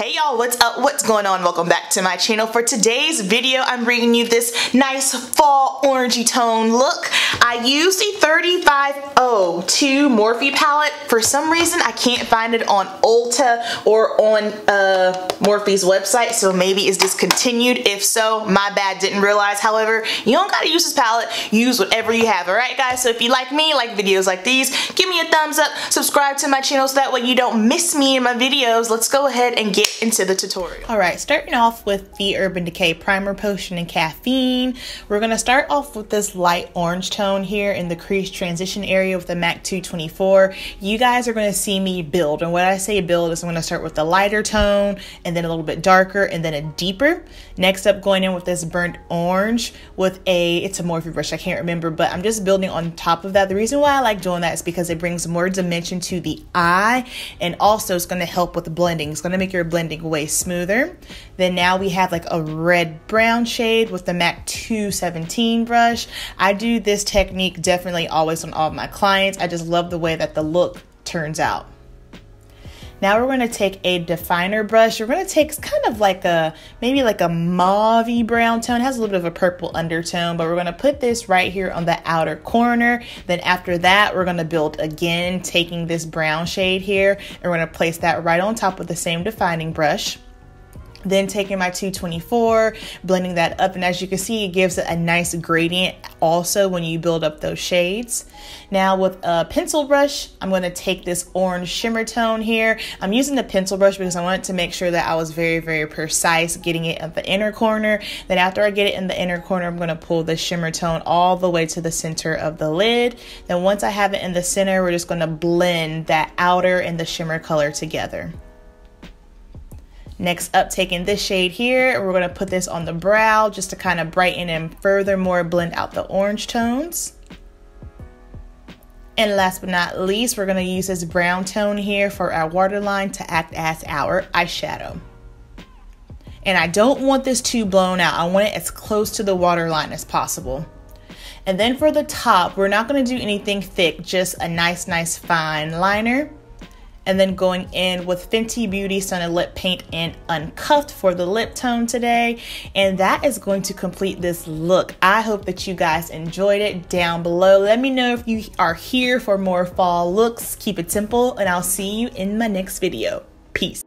Hey y'all, what's up? What's going on? Welcome back to my channel. For today's video, I'm bringing you this nice fall orangey tone look. I used the 3502 Morphe palette. For some reason, I can't find it on Ulta or on Morphe's website, so maybe it's discontinued. If so, my bad, didn't realize. However, you don't gotta use this palette. Use whatever you have, alright guys? So if you like me, like videos like these, give me a thumbs up, subscribe to my channel so that way you don't miss me in my videos. Let's go ahead and get into the tutorial. Alright, starting off with the Urban Decay Primer Potion and Caffeine. We're going to start off with this light orange tone here in the crease transition area with the MAC 224. You guys are going to see me build, and when I say build is I'm going to start with the lighter tone and then a little bit darker and then a deeper. Next up, going in with this burnt orange with it's a Morphe brush, I can't remember, but I'm just building on top of that. The reason why I like doing that is because it brings more dimension to the eye, and also it's going to help with the blending. It's going to make your blending way smoother. Then now we have like a red brown shade with the MAC 217 brush. I do this technique definitely always on all of my clients. I just love the way that the look turns out. Now we're going to take a definer brush. We're going to take kind of like maybe like a mauve-y brown tone. It has a little bit of a purple undertone, but we're going to put this right here on the outer corner. Then after that, we're going to build again, taking this brown shade here, and we're going to place that right on top of the same defining brush. Then taking my 224, blending that up, and as you can see, it gives it a nice gradient also when you build up those shades. Now with a pencil brush, I'm going to take this orange shimmer tone here. I'm using the pencil brush because I wanted to make sure that I was very, very precise getting it at the inner corner. Then after I get it in the inner corner, I'm going to pull the shimmer tone all the way to the center of the lid. Then once I have it in the center, we're just going to blend that outer and the shimmer color together. Next up, taking this shade here, we're going to put this on the brow just to kind of brighten and furthermore blend out the orange tones. And last but not least, we're going to use this brown tone here for our waterline to act as our eyeshadow. And I don't want this too blown out. I want it as close to the waterline as possible. And then for the top, we're not going to do anything thick, just a nice fine liner. And then going in with Fenty Beauty Stunna Lip Paint and Uncuffed for the lip tone today. And that is going to complete this look. I hope that you guys enjoyed it. Down below, let me know if you are here for more fall looks. Keep it simple, and I'll see you in my next video. Peace.